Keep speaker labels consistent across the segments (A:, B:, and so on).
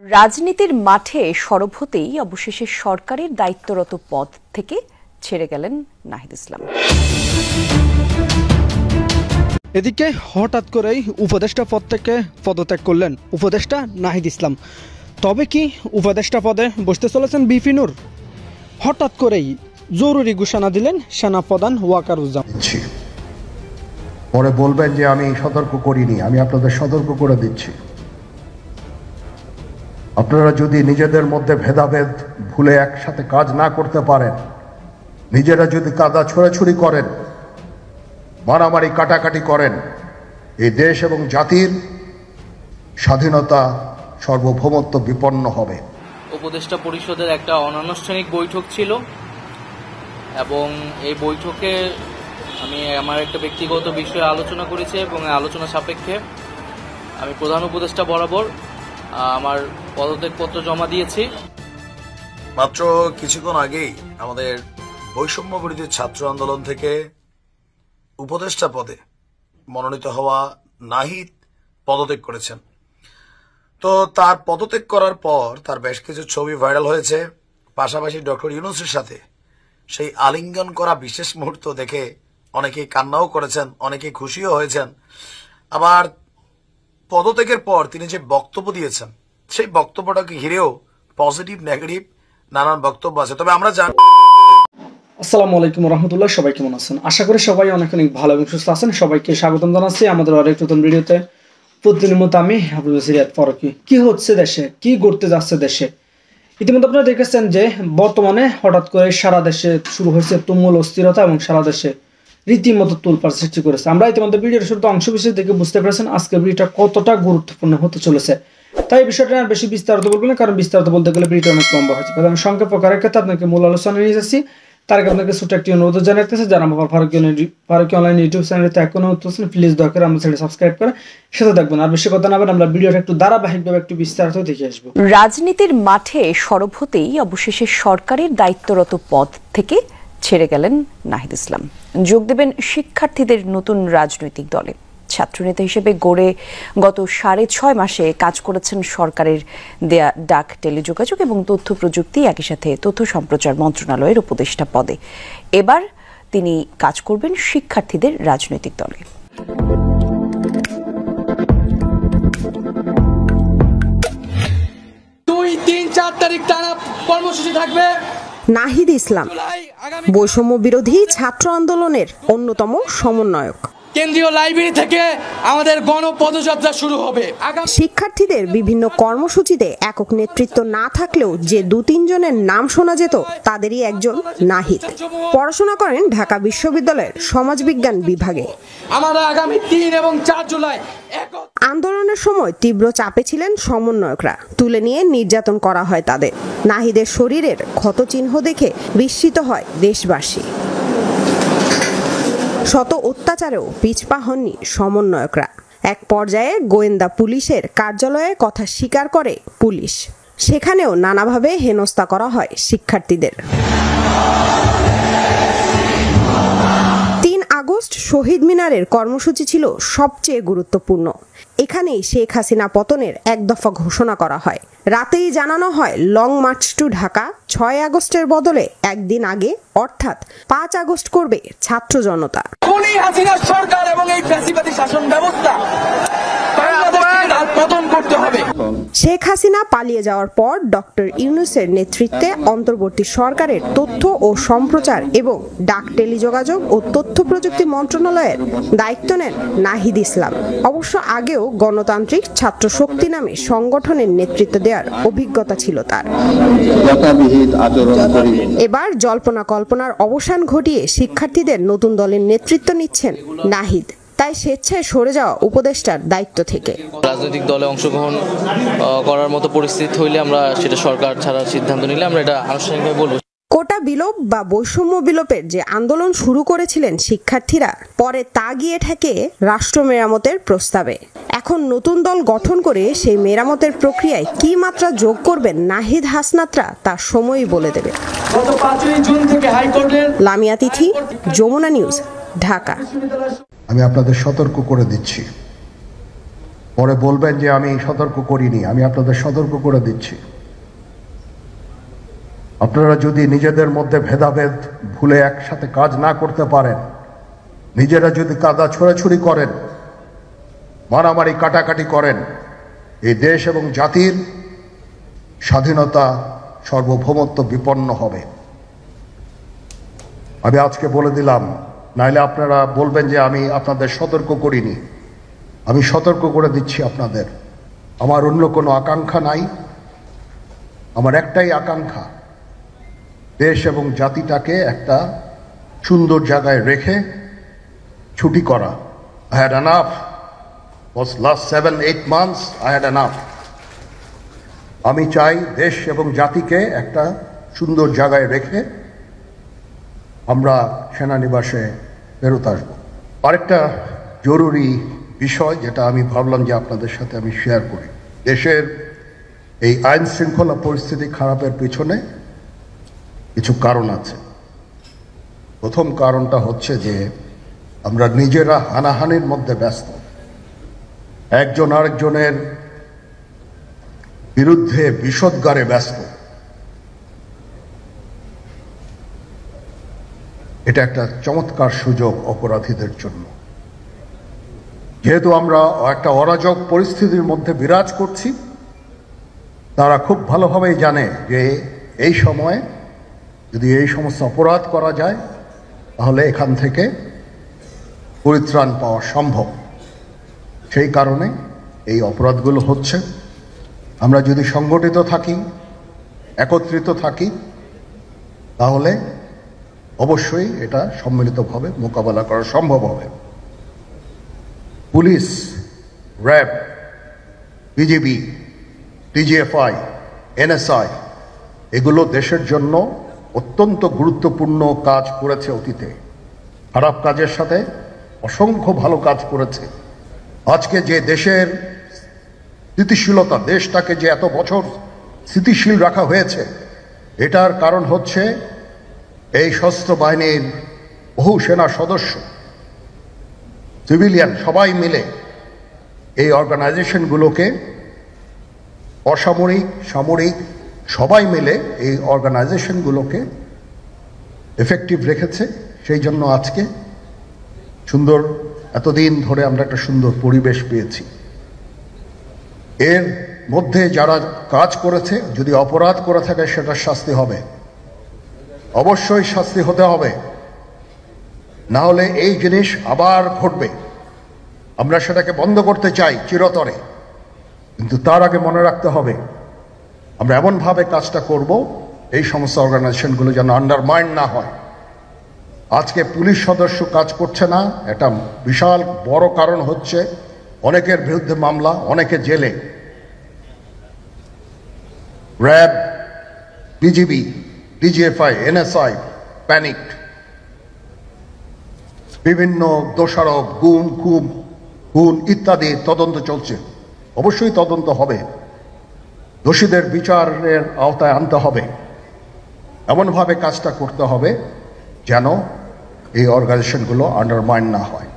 A: রাজনীতির মাঠে সরব হতেই অবশেষে সরকারের দায়িত্বরত পদ থেকে ছেড়ে গেলেন নাহিদ ইসলাম।
B: এদিকে হঠাৎ করেই উপদেষ্টা পদ থেকে পদত্যাগ করলেন উপদেষ্টা নাহিদ ইসলাম। তবে কি উপদেষ্টা পদে বসতে চলেছেন বিপি নূর? হঠাৎ করেই জরুরি ঘোষণা দিলেন সেনাপ্রধান ওয়াকারুজ্জামান।
C: পরে বলবেন যে আমি সতর্ক করিনি, আমি আপনাদের সতর্ক করে দিচ্ছি। আপনারা যদি নিজেদের মধ্যে ভেদাভেদ ভুলে একসাথে কাজ না করতে পারেন, নিজেরা যদি কাদা ছোড়াছুড়ি করেন, মারামারি কাটাকাটি করেন, এই দেশ এবং জাতির স্বাধীনতা সার্বভৌমত্ব বিপন্ন হবে।
D: উপদেষ্টা পরিষদের একটা অনানুষ্ঠানিক বৈঠক ছিল এবং এই বৈঠকে আমি আমার একটা ব্যক্তিগত বিষয়ে আলোচনা করেছি এবং আলোচনা সাপেক্ষে আমি প্রধান উপদেষ্টা বরাবর আমার পদত্যাগপত্র জমা দিয়েছি।
E: মাত্র কিছুক্ষণ আগেই আমাদের বৈষম্য বিরোধী ছাত্র আন্দোলন থেকে উপদেষ্টা পদে মনোনীত হওয়া নাহিদ পদত্যাগ করেছেন। তো তার পদত্যাগ করার পর তার বেশ কিছু ছবি ভাইরাল হয়েছে। পাশাপাশি ডক্টর ইউনূসের সাথে সেই আলিঙ্গন করা বিশেষ মুহূর্ত দেখে অনেকেই কান্নাও করেছেন, অনেকেই খুশিও হয়েছেন। আবার পদত্যাগের পর তিনি যে বক্তব্য দিয়েছেন সেই বক্তব্যটাকে ঘিরেও পজিটিভ নেগেটিভ নানান বক্তব্য আছে। তবে আমরা জানি।
B: আসসালামু আলাইকুম রহমতুল্লাহ, সবাই কেমন আছেন? আশা করি সবাই অনেক অনেক ভালো এবং সুস্থ আছেন। সবাইকে স্বাগতম জানাচ্ছি আমাদের আরেক নতুন ভিডিওতে। প্রতিদিনের মতো আমি রিয়াদ ফারুকী। কি হচ্ছে দেশে, কি ঘটতে যাচ্ছে দেশে? ইতিমধ্যে আপনারা দেখেছেন যে বর্তমানে হঠাৎ করে সারা দেশে শুরু হয়েছে তুমুল অস্থিরতা এবং সারা দেশে রীতিমতো তোলপাড় সৃষ্টি করেছে। আমরা ইতিমধ্যে ভিডিওর শুরুতে অংশ বিশেষ দেখে বুঝতে পেরেছেন আজকে ভিডিওটা কতটা গুরুত্বপূর্ণ হতে চলেছে। তাই বিষয়টা আর বেশি বিস্তারিত বলবো না, কারণ বিস্তারিত বলতে গেলে ভিডিওটা অনেক লম্বা হচ্ছে। আমি সংক্ষেপ করার ক্ষেত্রে আপনাকে মূল আলোচনা নিয়ে যাচ্ছি। তার আগে আপনাকে ছোট একটি অনুরোধ জানাতেছে, যারা আমার ফারুকী অনলাইন ইউটিউব চ্যানেলতে এখনো হচ্ছেন, প্লিজ দয়া করে আমার চ্যানেল সাবস্ক্রাইব করে সাথে থাকবেন। আর বেশি কথা না বলে আমরা ভিডিওটা একটু ধারাবাহিকভাবে একটু বিস্তারিত দেখে আসবো।
A: রাজনীতির মাঠে সরব হতেই অবশেষে সরকারের দায়িত্বরত পদ থেকে ছেড়ে গেলেন নাহিদ ইসলাম। যোগ দেবেন শিক্ষার্থীদের নতুন রাজনৈতিক দলে। ছাত্রনেতা হিসেবে গড়ে গত 6.5 মাসে কাজ করেছেন সরকারের দেয়া ডাক, টেলিযোগাযোগ এবং তথ্য প্রযুক্তি, একই সাথে তথ্য সম্প্রচার মন্ত্রণালয়ের উপদেষ্টা পদে। এবার তিনি কাজ করবেন শিক্ষার্থীদের রাজনৈতিক দলে।
F: 2-3-4 তারিখ টানা কর্মসূচি থাকবে।
G: নাহিদ ইসলাম বৈষম্য বিরোধী ছাত্র আন্দোলনের অন্যতম সমন্বয়ক।
F: কেন্দ্রীয় লাইব্রেরি থেকে আমাদের গণপদযাত্রা শুরু হবে।
G: শিক্ষার্থীদের বিভিন্ন কর্মসূচিতে একক নেতৃত্ব না থাকলেও যে 2-3 জনের নাম শোনা যেত তাদেরই একজন নাহিদ। পড়াশোনা করেন ঢাকা বিশ্ববিদ্যালয়ের সমাজবিজ্ঞান বিভাগে।
F: আমরা আগামী 3 এবং 4 জুলাই
G: আন্দোলনের সময় তীব্র চাপে ছিলেন সমন্বয়করা। তুলে নিয়ে নির্যাতন করা হয় তাদের। নাহিদের শরীরের ক্ষতচিহ্ন দেখে বিস্মিত হয় দেশবাসী। শত অত্যাচারেও পিছপা হননি সমন্বয়করা। এক পর্যায়ে গোয়েন্দা পুলিশের কার্যালয়ে কথা স্বীকার করে পুলিশ। সেখানেও নানাভাবে হেনস্থা করা হয় শিক্ষার্থীদের। 3 আগস্ট শহীদ মিনারের কর্মসূচি ছিল সবচেয়ে গুরুত্বপূর্ণ। এখানেই শেখ হাসিনা পতনের এক দফা ঘোষণা করা হয়। রাতেই জানানো হয় লং মার্চ টু ঢাকা 6 আগস্টের বদলে একদিন আগে অর্থাৎ 5 আগস্ট করবে ছাত্র জনতা।
F: হাসিনা সরকার এবং এই ফ্যাসিবাদী শাসন ব্যবস্থা পতন করতে হবে।
G: শেখ হাসিনা পালিয়ে যাওয়ার পর ডক্টর ইউনূসের নেতৃত্বে অন্তর্বর্তী সরকারের তথ্য ও সম্প্রচার এবং ডাক, টেলিযোগাযোগ ও তথ্য প্রযুক্তি মন্ত্রণালয়ের দায়িত্ব নেন নাহিদ ইসলাম। অবশ্য আগেও গণতান্ত্রিক ছাত্র শক্তি নামে সংগঠনের নেতৃত্ব দেওয়ার অভিজ্ঞতা ছিল তার। এবার জল্পনা কল্পনার অবসান ঘটিয়ে শিক্ষার্থীদের নতুন দলের নেতৃত্ব নিচ্ছেন নাহিদ। তাই স্বেচ্ছায় সরে যাওয়া উপদেষ্টার দায়িত্ব থেকে।
D: রাজনৈতিক দলে অংশগ্রহণ করার মতো পরিস্থিতি হইলে আমরা সেটা সরকার ছাড়ার সিদ্ধান্ত নিলে আমরা এটা আনুষ্ঠানিকভাবে বলবো।
G: কোটা বিলোপ বা বৈষম্য বিলোপের যে আন্দোলন শুরু করেছিলেন শিক্ষার্থীরা, পরে তা গিয়ে ঠেকে রাষ্ট্র মেরামতের প্রস্তাবে। এখন নতুন দল গঠন করে সেই মেরামতের প্রক্রিয়ায় কি মাত্রা যোগ করবেন নাহিদ হাসনাতরা তা সময়ই বলে দেবে। লামিয়া তিথি, যমুনা নিউজ, ঢাকা।
C: আমি আপনাদের সতর্ক করে দিচ্ছি, পরে বলবেন যে আমি সতর্ক করিনি। আমি আপনাদের সতর্ক করে দিচ্ছি, আপনারা যদি নিজেদের মধ্যে ভেদাভেদ ভুলে একসাথে কাজ না করতে পারেন, নিজেরা যদি কাদা ছোড়াছুড়ি করেন, মারামারি কাটাকাটি করেন, এই দেশ এবং জাতির স্বাধীনতা সার্বভৌমত্ব বিপন্ন হবে। আমি আজকে বলে দিলাম, নাইলে আপনারা বলবেন যে আমি আপনাদের সতর্ক করিনি। আমি সতর্ক করে দিচ্ছি আপনাদের। আমার অন্য কোনো আকাঙ্ক্ষা নাই, আমার একটাই আকাঙ্ক্ষা, দেশ এবং জাতিটাকে একটা সুন্দর জায়গায় রেখে ছুটি করা। I had enough. Was last 7-8 months I had enough. আমি চাই দেশ এবং জাতিকে একটা সুন্দর জায়গায় রেখে আমরা সেনানিবাসে ফেরত আসবো। আরেকটা জরুরি বিষয় যেটা আমি ভাবলাম যে আপনাদের সাথে আমি শেয়ার করি, দেশের এই আইন শৃঙ্খলা পরিস্থিতি খারাপের পিছনে কিছু কারণ আছে। প্রথম কারণটা হচ্ছে যে আমরা নিজেরা হানাহানির মধ্যে ব্যস্ত, একজন আরেকজনের বিরুদ্ধে বিষোদ্গারে ব্যস্ত। এটা একটা চমৎকার সুযোগ অপরাধীদের জন্য। যেহেতু আমরা একটা অরাজক পরিস্থিতির মধ্যে বিরাজ করছি, তারা খুব ভালোভাবেই জানে যে এই সময়ে যদি এই সমস্ত অপরাধ করা যায় তাহলে এখান থেকে পরিত্রাণ পাওয়া সম্ভব। সেই কারণে এই অপরাধগুলো হচ্ছে। আমরা যদি সংগঠিত থাকি, একত্রিত থাকি, তাহলে অবশ্যই এটা সম্মিলিতভাবে মোকাবেলা করা সম্ভব হবে। Police, RAB, BGB, TGFI, NSI এগুলো দেশের জন্য অত্যন্ত গুরুত্বপূর্ণ কাজ করেছে অতীতে। খারাপ কাজের সাথে অসংখ্য ভালো কাজ করেছে। আজকে যে দেশের স্থিতিশীলতা, দেশটাকে যে এত বছর স্থিতিশীল রাখা হয়েছে, এটার কারণ হচ্ছে এই সশস্ত্র বাহিনীর বহু সেনা সদস্য, সিভিলিয়ান সবাই মিলে এই অর্গানাইজেশনগুলোকে, অসামরিক সামরিক সবাই মিলে এই অর্গানাইজেশনগুলোকে এফেক্টিভ রেখেছে। সেই জন্য আজকে সুন্দর, এতদিন ধরে আমরা একটা সুন্দর পরিবেশ পেয়েছি। এর মধ্যে যারা কাজ করেছে, যদি অপরাধ করে থাকে সেটার শাস্তি হবে, অবশ্যই শাস্তি হতে হবে, না হলে এই জিনিস আবার ঘটবে। আমরা সেটাকে বন্ধ করতে চাই চিরতরে, কিন্তু তার আগে মনে রাখতে হবে আমরা এমনভাবে কাজটা করব এই সমস্ত অর্গানাইজেশনগুলো যেন আন্ডারমাইন না হয়। আজকে পুলিশ সদস্য কাজ করছে না, এটা বিশাল বড় কারণ হচ্ছে অনেকের বিরুদ্ধে মামলা, অনেকে জেলে। RAB, BGB, DGFI, NSI panicked. বিভিন্ন দোষারোপ, গুম, খুন ইত্যাদি তদন্ত চলছে। অবশ্যই তদন্ত হবে, দোষীদের বিচারের আওতায় আনতে হবে। এমনভাবে কাজটা করতে হবে যেন এই অর্গানাইজেশনগুলো আন্ডারমাইন না হয়।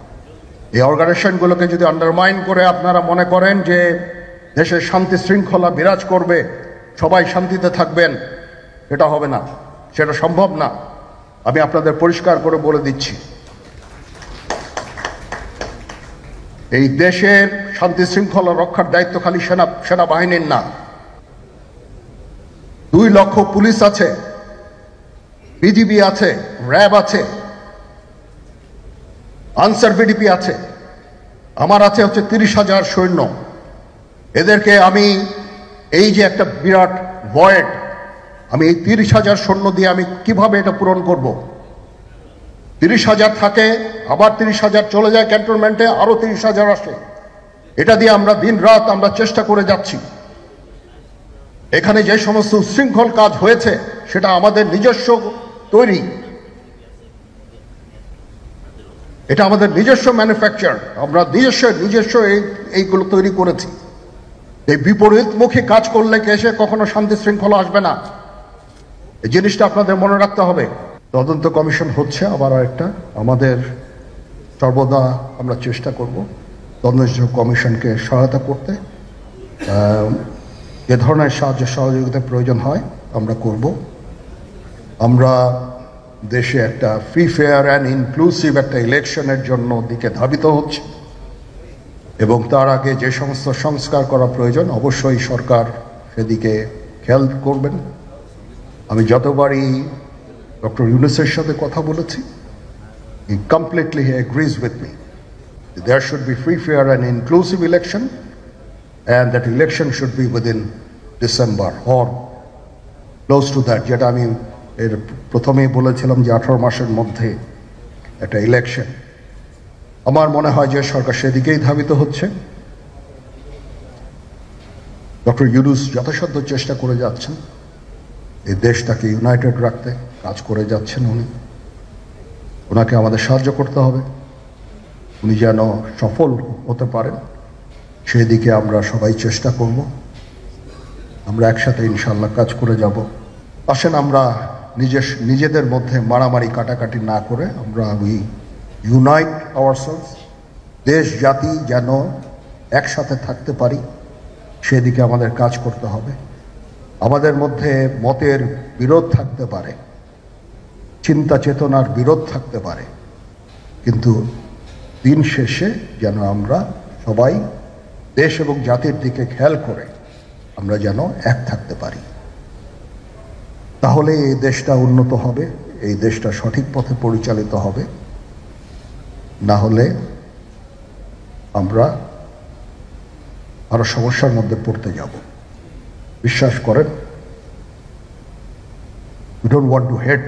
C: এই অর্গানাইজেশনগুলোকে যদি আন্ডারমাইন করে আপনারা মনে করেন যে দেশের শান্তি শৃঙ্খলা বিরাজ করবে, সবাই শান্তিতে থাকবেন, এটা হবে না, সেটা সম্ভব না। আমি আপনাদের পরিষ্কার করে বলে দিচ্ছি, এই দেশের শান্তি শৃঙ্খলা রক্ষার দায়িত্ব খালি সেনাবাহিনীর না। 2 লক্ষ পুলিশ আছে, বিজিবি আছে, র্যাব আছে, আনসার বিডিপি আছে, আমার আছে হচ্ছে 30,000 সৈন্য। এদেরকে আমি এই যে একটা বিরাট ভয়েড, আমি এই 30,000 সৈন্য দিয়ে আমি কিভাবে এটা পূরণ করব? 30,000 থাকে, আবার 30,000 চলে যায় ক্যান্টনমেন্টে, আরো 30,000 আসে। এটা দিয়ে আমরা দিন রাত আমরা চেষ্টা করে যাচ্ছি। এখানে যে সমস্ত উচ্ছৃঙ্খল কাজ হয়েছে সেটা আমাদের নিজস্ব তৈরি, এটা আমাদের নিজস্ব ম্যানুফ্যাকচার, আমরা নিজস্ব এইগুলো তৈরি করেছি। এই বিপরীতমুখী কাজ করলে এসে কখনো শান্তি শৃঙ্খলা আসবে না, এই জিনিসটা আপনাদের মনে রাখতে হবে। তদন্ত কমিশন হচ্ছে আবার একটা, আমাদের সর্বদা আমরা চেষ্টা করব তদন্ত কমিশনকে সহায়তা করতে। যে ধরনের সাহায্য সহযোগিতার প্রয়োজন হয় আমরা করব। আমরা দেশে একটা ফ্রি ফেয়ার অ্যান্ড ইনক্লুসিভ একটা ইলেকশনের জন্য দিকে ধাবিত হচ্ছে এবং তার আগে যে সমস্ত সংস্কার করা প্রয়োজন অবশ্যই সরকার সেদিকে খেয়াল করবেন। আমি যতবারই ডক্টর ইউনূসের সাথে কথা বলেছি, he completely agrees with me. There should be free, fair and inclusive election, and that election should be within December or close to that. যেটা আমি এর প্রথমেই বলেছিলাম যে 18 মাসের মধ্যে একটা ইলেকশন। আমার মনে হয় যে সরকার সেদিকেই ধাবিত হচ্ছে। ডক্টর ইউনূস যথাসাধ্য চেষ্টা করে যাচ্ছেন এই দেশটাকে ইউনাইটেড রাখতে, কাজ করে যাচ্ছেন উনি। ওনাকে আমাদের সাহায্য করতে হবে, উনি যেন সফল হতে পারেন সেদিকে আমরা সবাই চেষ্টা করব। আমরা একসাথে ইনশাল্লাহ কাজ করে যাব। আসেন আমরা নিজেদের মধ্যে মারামারি কাটাকাটি না করে আমরা উই ইউনাইট আওয়ারসেলস, দেশ জাতি যেন একসাথে থাকতে পারি সেদিকে আমাদের কাজ করতে হবে। আমাদের মধ্যে মতের বিরোধ থাকতে পারে, চিন্তা চেতনার বিরোধ থাকতে পারে, কিন্তু দিন শেষে যেন আমরা সবাই দেশ এবং জাতির দিকে খেয়াল করে আমরা যেন এক থাকতে পারি। তাহলে এই দেশটা উন্নত হবে, এই দেশটা সঠিক পথে পরিচালিত হবে। না হলে আমরা আরো সমস্যার মধ্যে পড়তে যাব। বিশ্বাস করেন, we don't want to head,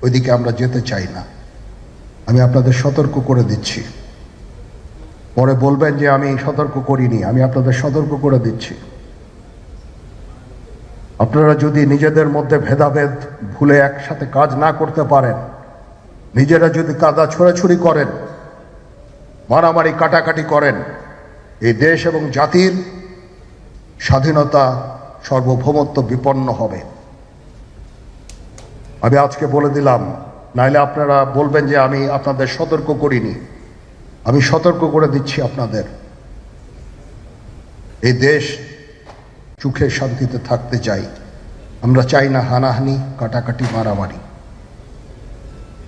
C: ওইদিকে আমরা যেতে চাই না। আমি আপনাদের সতর্ক করে দিচ্ছি, পরে বলবেন যে আমি সতর্ক করিনি। আমি আপনাদের সতর্ক করে দিচ্ছি, আপনারা যদি নিজেদের মধ্যে ভেদাভেদ ভুলে একসাথে কাজ না করতে পারেন, নিজেরা যদি কাদা ছোড়াছুড়ি করেন, মারামারি কাটাকাটি করেন, এই দেশ এবং জাতির স্বাধীনতা সার্বভৌমত্ব বিপন্ন হবে। আমি আজকে বলে দিলাম, নাইলে আপনারা বলবেন যে আমি আপনাদের সতর্ক করিনি। আমি সতর্ক করে দিচ্ছি আপনাদের, এই দেশ সুখে শান্তিতে থাকতে চাই। আমরা চাই না হানাহানি, কাটাকাটি, মারামারি।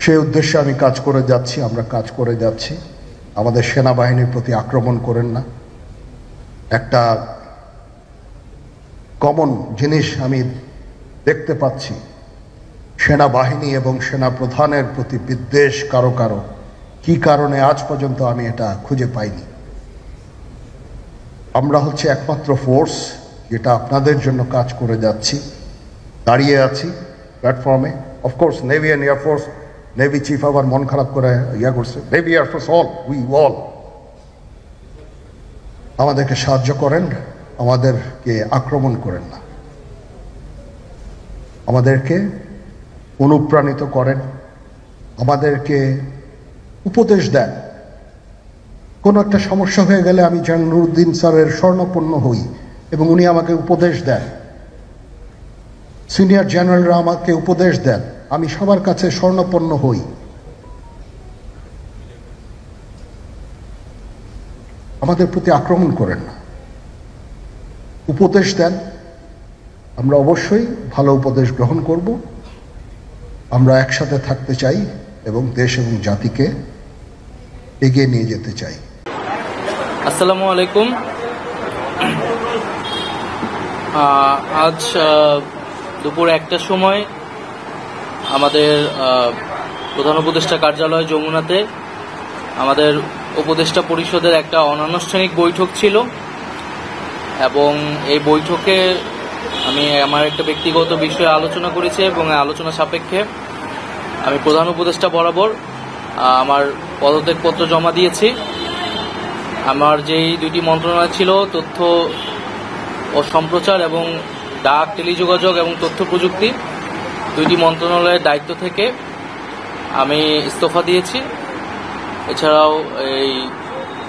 C: সেই উদ্দেশ্যে আমি কাজ করে যাচ্ছি, আমরা কাজ করে যাচ্ছি। আমাদের সেনাবাহিনীর প্রতি আক্রমণ করেন না। একটা কমন জিনিস আমি দেখতে পাচ্ছি, সেনাবাহিনী এবং সেনা প্রধানের প্রতি বিদ্বেষ কারো কারো। কি কারণে আজ পর্যন্ত আমি এটা খুঁজে পাইনি। আমরা হচ্ছে একমাত্র ফোর্স যেটা আপনাদের জন্য কাজ করে যাচ্ছি, দাঁড়িয়ে আছি প্ল্যাটফর্মে। Of course navy and air force, navy chief আবার মন খারাপ করে করছে, navy air force all, we all আমাদেরকে সাহায্য করেন, আমাদেরকে আক্রমণ করেন না, আমাদেরকে অনুপ্রাণিত করেন, আমাদেরকে উপদেশ দেন। কোনো একটা সমস্যা হয়ে গেলে আমি জাহাঙ্গীরউদ্দিন স্যারের স্বর্ণপন্ন হই এবং উনি আমাকে উপদেশ দেন, সিনিয়র জেনারেলরা আমাকে উপদেশ দেন, আমি সবার কাছে স্বর্ণপন্ন হই। আমাদের প্রতি আক্রমণ করেন না, উপদেশ দেন। আমরা অবশ্যই ভালো উপদেশ গ্রহণ করব। আমরা একসাথে থাকতে চাই এবং দেশ এবং জাতিকে এগিয়ে নিয়ে যেতে চাই।
D: আসসালামু আলাইকুম। আজ দুপুর 1টার সময় আমাদের প্রধান উপদেষ্টা কার্যালয় যমুনাতে আমাদের উপদেষ্টা পরিষদের একটা অনানুষ্ঠানিক বৈঠক ছিল এবং এই বৈঠকে আমি আমার একটা ব্যক্তিগত বিষয়ে আলোচনা করেছি এবং আলোচনা সাপেক্ষে আমি প্রধান উপদেষ্টা বরাবর আমার পদত্যাগপত্র জমা দিয়েছি। আমার যেই দুইটি মন্ত্রণালয় ছিল, তথ্য ও সম্প্রচার এবং ডাক, টেলিযোগাযোগ এবং তথ্য প্রযুক্তি, দুইটি মন্ত্রণালয়ের দায়িত্ব থেকে আমি ইস্তফা দিয়েছি। এছাড়াও এই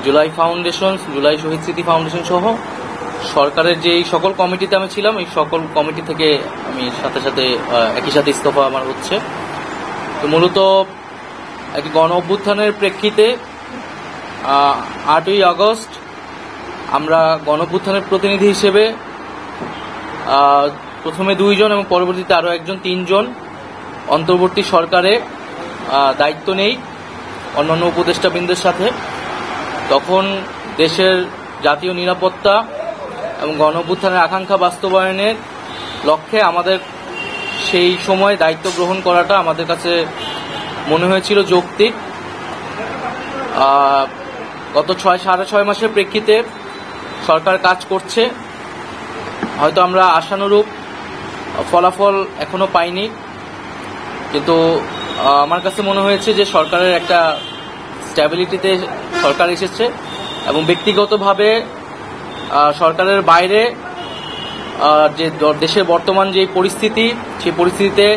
D: জুলাই ফাউন্ডেশন, জুলাই শহীদ স্মৃতি ফাউন্ডেশন সহ সরকারের যেই সকল কমিটিতে আমি ছিলাম, এই সকল কমিটি থেকে আমি সাথে সাথে একই সাথে ইস্তফা আমার হচ্ছে। তো মূলত একটি গণ অভ্যুত্থানের প্রেক্ষিতে 8ই আগস্ট আমরা গণঅভ্যুত্থানের প্রতিনিধি হিসেবে প্রথমে 2 জন এবং পরবর্তীতে আরও 1 জন 3 জন অন্তর্বর্তী সরকারে দায়িত্ব নেই অন্যান্য উপদেষ্টাবৃন্দের সাথে। তখন দেশের জাতীয় নিরাপত্তা এবং গণঅভ্যুত্থানের আকাঙ্ক্ষা বাস্তবায়নের লক্ষ্যে আমাদের সেই সময় দায়িত্ব গ্রহণ করাটা আমাদের কাছে মনে হয়েছিল যৌক্তিক। গত 6.5 মাসের প্রেক্ষিতে সরকার কাজ করছে, হয়তো আমরা আশানুরূপ ফলাফল এখনো পাইনি, কিন্তু আমার কাছে মনে হয়েছে যে সরকারের একটা স্ট্যাবিলিটিতে সরকার এসেছে এবং ব্যক্তিগতভাবে সরকারের বাইরে যে দেশের বর্তমান যে পরিস্থিতি, সেই পরিস্থিতিতে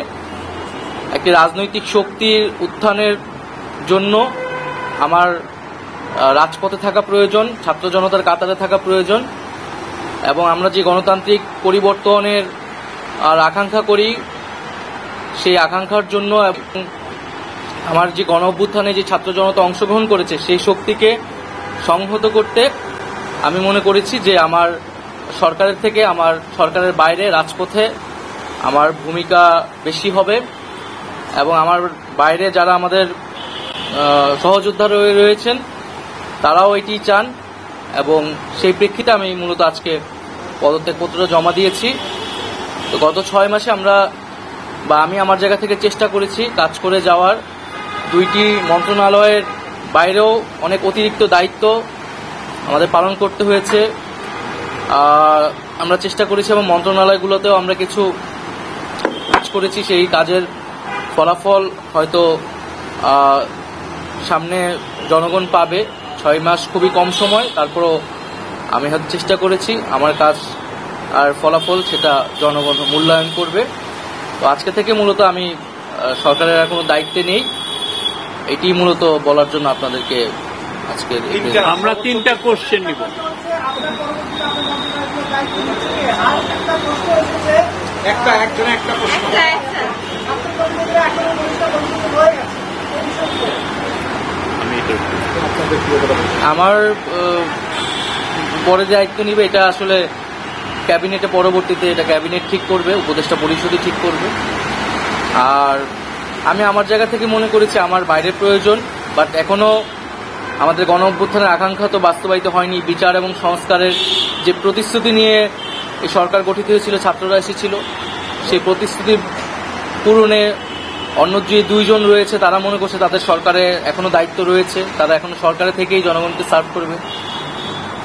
D: একটি রাজনৈতিক শক্তির উত্থানের জন্য আমার রাজপথে থাকা প্রয়োজন, ছাত্র জনতার কাতারে থাকা প্রয়োজন এবং আমরা যে গণতান্ত্রিক পরিবর্তনের আকাঙ্ক্ষা করি সেই আকাঙ্ক্ষার জন্য এবং আমার যে গণ অভ্যুত্থানে যে ছাত্র জনতা অংশগ্রহণ করেছে সেই শক্তিকে সংহত করতে আমি মনে করেছি যে আমার সরকারের থেকে আমার সরকারের বাইরে রাজপথে আমার ভূমিকা বেশি হবে এবং আমার বাইরে যারা আমাদের সহযোদ্ধা রয়েছেন তারাও এটি চান এবং সেই প্রেক্ষিতে আমি মূলত আজকে পদত্যাগপত্র জমা দিয়েছি। তো গত 6 মাসে আমি আমার জায়গা থেকে চেষ্টা করেছি কাজ করে যাওয়ার। 2টি মন্ত্রণালয়ের বাইরেও অনেক অতিরিক্ত দায়িত্ব আমাদের পালন করতে হয়েছে। আমরা চেষ্টা করেছি এবং মন্ত্রণালয়গুলোতেও আমরা কিছু কাজ করেছি, সেই কাজের ফলাফল হয়তো সামনে জনগণ পাবে। 6 মাস খুবই কম সময়, তারপরও আমি হয়তো চেষ্টা করেছি, আমার কাজ আর ফলাফল সেটা জনগণ মূল্যায়ন করবে। তো আজকে থেকে মূলত আমি সরকারের আর কোনো দায়িত্বে নেই, এটি মূলত বলার জন্য আপনাদেরকে আজকে
H: আমরা 3টা কোশ্চেন নিব।
D: আমার পরে দায়িত্ব নিবে এটা আসলে ক্যাবিনেটে, পরবর্তীতে এটা ক্যাবিনেট ঠিক করবে, উপদেষ্টা পরিষদই ঠিক করবে। আর আমি আমার জায়গা থেকে মনে করেছি আমার বাইরের প্রয়োজন, বাট এখনো আমাদের গণ অভ্যুত্থানের আকাঙ্ক্ষা তো বাস্তবায়িত হয়নি। বিচার এবং সংস্কারের যে প্রতিশ্রুতি নিয়ে এই সরকার গঠিত হয়েছিল, ছাত্ররা এসেছিল, সেই প্রতিশ্রুতি পূরণে অন্য যে 2 জন রয়েছে তারা মনে করছে তাদের সরকারে এখনো দায়িত্ব রয়েছে, তারা এখনো সরকারে থেকেই জনগণকে সার্ভ করবে।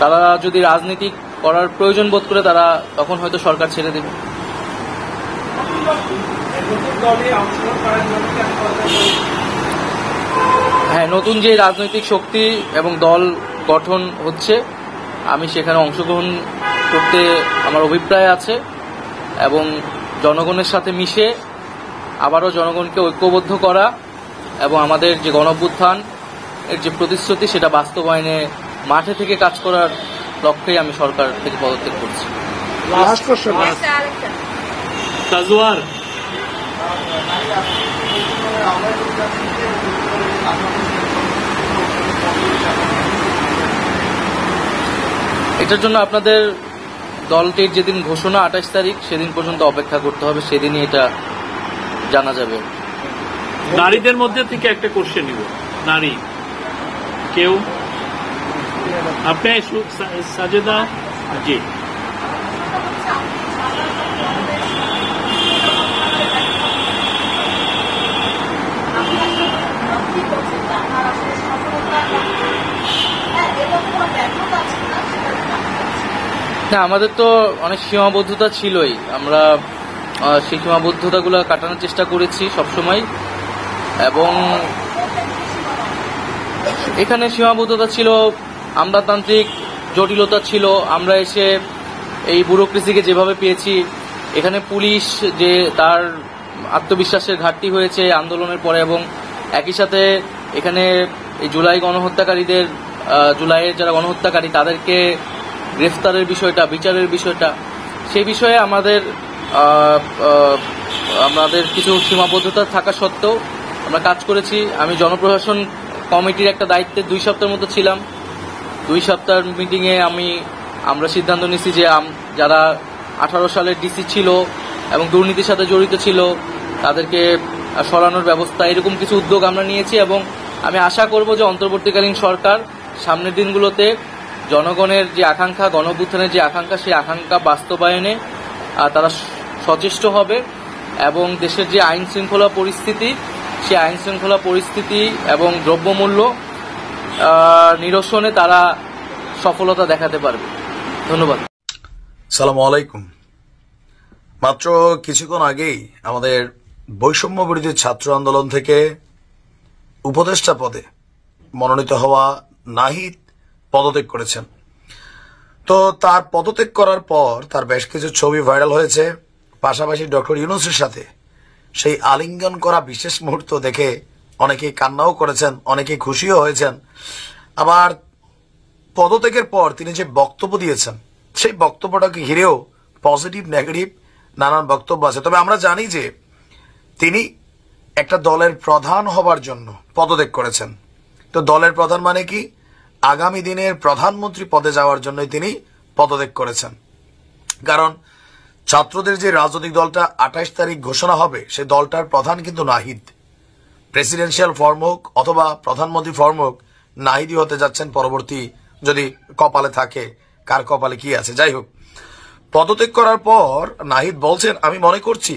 D: তারা যদি রাজনীতি করার প্রয়োজন বোধ করে তারা তখন হয়তো সরকার ছেড়ে দেবে। হ্যাঁ, নতুন যে রাজনৈতিক শক্তি এবং দল গঠন হচ্ছে আমি সেখানে অংশগ্রহণ করতে আমার অভিপ্রায় আছে এবং জনগণের সাথে মিশে আবারও জনগণকে ঐক্যবদ্ধ করা এবং আমাদের যে গণঅভ্যুত্থান এর যে প্রতিশ্রুতি সেটা বাস্তবায়নে মাঠে থেকে কাজ করার লক্ষ্যেই আমি সরকার থেকে পদত্যাগ করছি।
H: তাজওয়ার,
D: এটার জন্য আপনাদের দলটির যেদিন ঘোষণা 28 তারিখ সেদিন পর্যন্ত অপেক্ষা করতে হবে, সেদিনই এটা জানা যাবে।
H: নারীদের মধ্যে থেকে একটা কোশ্চেন নিব। নারী কেউ? আপনি সাজেদা জি।
D: না, আমাদের তো অনেক সীমাবদ্ধতা ছিলই, আমরা সেই সীমাবদ্ধতাগুলো কাটানোর চেষ্টা করেছি সবসময় এবং এখানে সীমাবদ্ধতা ছিল, আমলাতান্ত্রিক জটিলতা ছিল। আমরা এসে এই ব্যুরোক্রেসিকে যেভাবে পেয়েছি, এখানে পুলিশ যে তার আত্মবিশ্বাসের ঘাটতি হয়েছে আন্দোলনের পরে এবং একই সাথে এখানে এই জুলাই গণহত্যাকারীদের, জুলাইয়ের যারা গণহত্যাকারী তাদেরকে গ্রেফতারের বিষয়টা, বিচারের বিষয়টা, সেই বিষয়ে আমাদের কিছু সীমাবদ্ধতা থাকা সত্ত্বেও আমরা কাজ করেছি। আমি জনপ্রশাসন কমিটির একটা দায়িত্বে 2 সপ্তাহের মতো ছিলাম। 2 সপ্তাহের মিটিংয়ে আমরা সিদ্ধান্ত নিয়েছি যে যারা 18 সালের ডিসি ছিল এবং দুর্নীতির সাথে জড়িত ছিল তাদেরকে সরানোর ব্যবস্থা, এরকম কিছু উদ্যোগ আমরা নিয়েছি। এবং আমি আশা করব যে অন্তর্বর্তীকালীন সরকার সামনের দিনগুলোতে জনগণের যে আকাঙ্ক্ষা, গণঅভ্যুত্থানের যে আকাঙ্ক্ষা, সেই আকাঙ্ক্ষা বাস্তবায়নে তারা সচেষ্ট হবে এবং দেশের যে আইন শৃঙ্খলা পরিস্থিতি, সেই আইন শৃঙ্খলা পরিস্থিতি এবং দ্রব্যমূল্য নিরসনে তারা সফলতা দেখাতে পারবে। ধন্যবাদ।
E: সালামু আলাইকুম। মাত্র কিছুক্ষণ আগেই আমাদের বৈষম্য বিরোধী ছাত্র আন্দোলন থেকে উপদেষ্টা পদে মনোনীত হওয়া নাহিদ পদত্যাগ করেছেন। তো তার পদত্যাগ করার পর তার বেশ কিছু ছবি ভাইরাল হয়েছে। পাশাপাশি ডক্টর ইউনূসের সাথে সেই আলিঙ্গন করা বিশেষ মুহূর্ত দেখে অনেকেই কান্নাও করেছেন, অনেকেই খুশিও হয়েছেন। আবার পদত্যাগের পর তিনি যে বক্তব্য দিয়েছেন, সেই বক্তব্যটাকে ঘিরেও পজিটিভ নেগেটিভ নানান বক্তব্য আছে। তবে আমরা জানি যে তিনি একটা দলের প্রধান হবার জন্য পদত্যাগ করেছেন। তো দলের প্রধান মানে কি? আগামী দিনের প্রধানমন্ত্রী পদে যাওয়ার জন্যই তিনি পদত্যাগ করেছেন। কারণ ছাত্রদের যে রাজনৈতিক দলটা 28 তারিখ ঘোষণা হবে, সে দলটার প্রধান কিন্তু নাহিদ। প্রেসিডেন্সিয়াল ফর্ম হোক অথবা প্রধানমন্ত্রী ফর্ম হোক, নাহিদই হতে যাচ্ছেন পরবর্তী, যদি কপালে থাকে, কার কপালে কি আছে। যাই হোক, পদত্যাগ করার পর নাহিদ বলছেন, আমি মনে করছি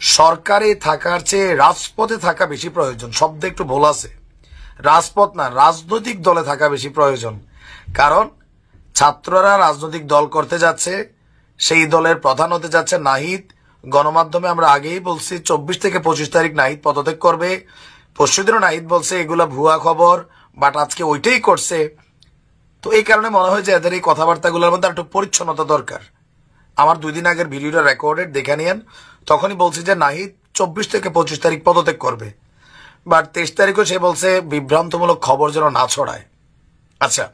E: সরকারে থাকার চেয়ে রাজপথে থাকা বেশি প্রয়োজন। শব্দে একটু ভুল আছে, রাজপথ না, রাজনৈতিক দলে থাকা বেশি প্রয়োজন। কারণ ছাত্ররা রাজনৈতিক দল করতে যাচ্ছে, সেই দলের প্রধান হতে যাচ্ছে নাহিদ। গণমাধ্যমে আমরা আগেই বলছি 24 থেকে 25 তারিখ নাহিদ পদত্যাগ করবে। পরশুদিনও নাহিদ বলছে এগুলা ভুয়া খবর, বাট আজকে ওইটাই করছে। তো এই কারণে মনে হয় যে এদের এই কথাবার্তাগুলোর মধ্যে একটু পরিচ্ছন্নতা দরকার। আমার 2 দিন আগের ভিডিওটা রেকর্ডেড দেখে নিয়েন, তখনই বলছি যে নাহিদ 24 থেকে 25 তারিখ পদত্যাগ করবে। বাট 23 তারিখও সে বলছে বিভ্রান্তমূলক খবর যেন না ছড়ায়। আচ্ছা,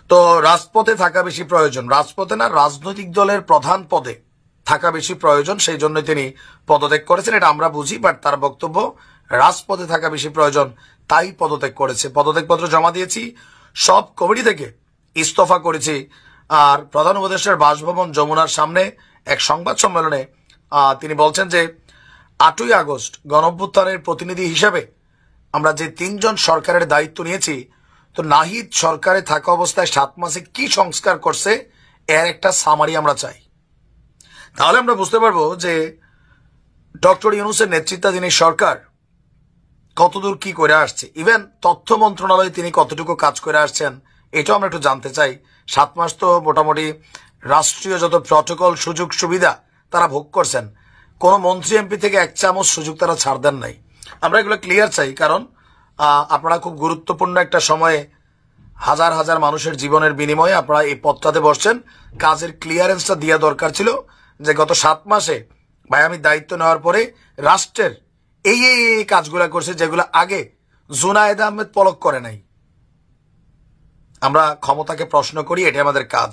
E: তো রাজপথে থাকা বেশি প্রয়োজন, রাজপথে না, রাজনৈতিক দলের প্রধান পদে থাকা বেশি প্রয়োজন, সেই জন্য তিনি পদত্যাগ করেছেন, এটা আমরা বুঝি। বাট তার বক্তব্য রাজপথে থাকা বেশি প্রয়োজন, তাই পদত্যাগ করেছে। পদত্যাগপত্র জমা দিয়েছি, সব কমিটি থেকে ইস্তফা করেছি। আর প্রধান উপদেষ্টার বাসভবন যমুনার সামনে এক সংবাদ সম্মেলনে তিনি বলছেন যে 8ই আগস্ট গণঅভ্যুত্থানের প্রতিনিধি হিসেবে আমরা যে 3 জন সরকারের দায়িত্ব নিয়েছি, তো নাহিদ সরকারে থাকা অবস্থায় 7 মাসে কি সংস্কার করছে এর একটা সামারি আমরা চাই। তাহলে আমরা বুঝতে পারবো যে ডক্টর ইউনূসের নেতৃত্বাধীন সরকার কতদূর কি করে আসছে। ইভেন তথ্য মন্ত্রণালয়ে তিনি কতটুকু কাজ করে আসছেন, এটাও আমরা একটু জানতে চাই। 7 মাস তো মোটামুটি রাষ্ট্রীয় যত প্রটোকল, সুযোগ সুবিধা তারা ভোগ করছেন। কোন মন্ত্রী এমপি থেকে 1 চামচ সুযোগ তারা ছাড় দেন নাই। আমরা এগুলো ক্লিয়ার চাই, কারণ আপনারা খুব গুরুত্বপূর্ণ একটা সময়ে হাজার হাজার মানুষের জীবনের বিনিময়ে আপনারা এই পদটাতে বসছেন। কাজের ক্লিয়ারেন্সটা দেওয়া দরকার ছিল যে গত 7 মাসে ভাই আমি দায়িত্ব নেওয়ার পরে রাষ্ট্রের এই কাজগুলা করছে, যেগুলো আগে জুনায়েদ আহমেদ পলক করে নাই। আমরা ক্ষমতাকে প্রশ্ন করি, এটাই আমাদের কাজ।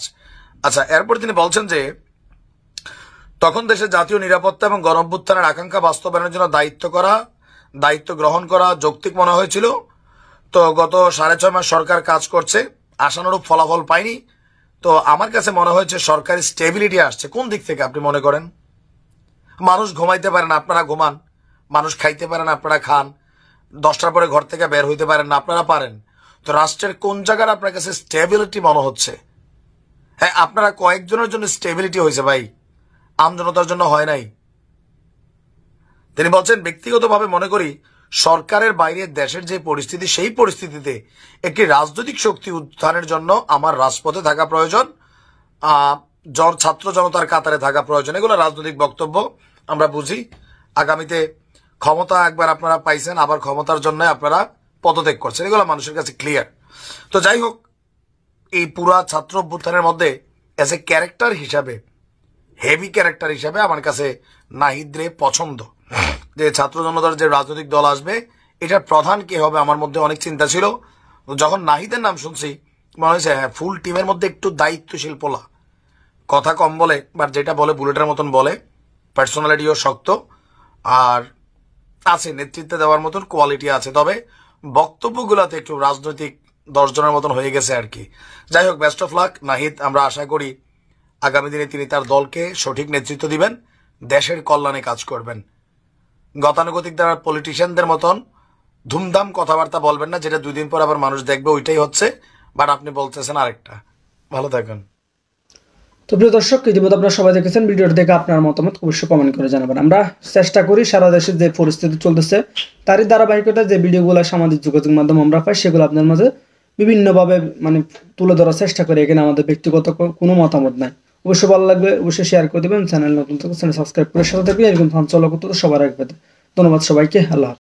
E: আচ্ছা, এরপর তিনি বলছেন যে তখন দেশের জাতীয় নিরাপত্তা এবং গণঅভ্যুত্থানের আকাঙ্ক্ষা বাস্তবায়নের জন্য দায়িত্ব গ্রহণ করা যৌক্তিক মনে হয়েছিল। তো গত 6.5 মাস সরকার কাজ করছে, আশানুরূপ ফলাফল পায়নি। তো আমার কাছে মনে হয়েছে সরকারি স্টেবিলিটি আসছে। কোন দিক থেকে আপনি মনে করেন? মানুষ ঘুমাইতে পারেন, আপনারা ঘুমান। মানুষ খাইতে পারেন, আপনারা খান। 10টার পরে ঘর থেকে বের হইতে পারেন না, আপনারা পারেন। তো রাষ্ট্রের কোন জায়গার আপনার কাছে স্টেবিলিটি মনে হচ্ছে? হ্যাঁ, আপনারা কয়েকজনের জন্য স্টেবিলিটি হয়েছে ভাই, আমজনতার জন্য হয় নাই। তিনি বলছেন ব্যক্তিগতভাবে মনে করি সরকারের বাইরে দেশের যে পরিস্থিতি, সেই পরিস্থিতিতে একটি রাজনৈতিক শক্তি উত্থানের জন্য আমার রাজপথে থাকা প্রয়োজন, ছাত্র জনতার কাতারে থাকা প্রয়োজন। এগুলো রাজনৈতিক বক্তব্য, আমরা বুঝি। আগামীতে ক্ষমতা একবার আপনারা পাইছেন, আবার ক্ষমতার জন্য আপনারা পদত্যাগ করছেন, এগুলো মানুষের কাছে ক্লিয়ার। তো যাই হোক, এই পুরা ছাত্র অভ্যুত্থানের মধ্যে এজ এ ক্যারেক্টার হিসাবে, হেভি ক্যারেক্টার হিসাবে আমার কাছে নাহিদ রে পছন্দ। যে ছাত্র জনতার যে রাজনৈতিক দল আসবে, এটার প্রধান কে হবে আমার মধ্যে অনেক চিন্তা ছিল। যখন নাহিদের নাম শুনছি মনে হয়েছে হ্যাঁ, ফুল টিমের মধ্যে একটু দায়িত্বশীল পোলা, কথা কম বলে, বাট যেটা বলে বুলেটের মতন বলে, পার্সোনালিটিও শক্ত, আর আছে নেতৃত্ব দেওয়ার মতন কোয়ালিটি আছে। তবে বক্তব্যগুলোতে একটু রাজনৈতিক 10 জনের মতন হয়ে গেছে আর কি। যাই হোক, বেস্ট অফ লাক নাহিদ। আমরা আশা করি আগামী দিনে তিনি তার দলকে সঠিক নেতৃত্ব দিবেন, দেশের কল্যাণে কাজ করবেন। গতানুগতিক দ্বারা পলিটিশিয়ানদের মতন ধুমধাম কথাবার্তা বলবেন না, যেটা 2 দিন পর আবার মানুষ দেখবে ওইটাই হচ্ছে, বাট আপনি বলতেছেন আরেকটা। ভালো থাকুন।
B: তো প্রিয় দর্শক, ইতিমধ্যে আপনারা সবাই দেখেছেন, ভিডিওটি দেখে আপনার মতামত অবশ্যই কমেন্ট করে জানাবেন। আমরা চেষ্টা করি সারা দেশে যে পরিস্থিতি চলতেছে তারই ধারাবাহিকতা যে ভিডিওগুলো সামাজিক যোগাযোগ মাধ্যম আমরা পাই সেগুলো আপনার মাঝে বিভিন্নভাবে মানে তুলে ধরার চেষ্টা করি। এখানে আমাদের ব্যক্তিগত কোনো মতামত নাই। অবশ্যই ভালো লাগবে, অবশ্যই শেয়ার করে দেবেন। চ্যানেল নতুন থাকলে চ্যানেল সাবস্ক্রাইব করে সাথে থাকবেন। এরকম ফান চলা করতে সবার আগে পেতে। ধন্যবাদ সবাইকে। আল্লাহ।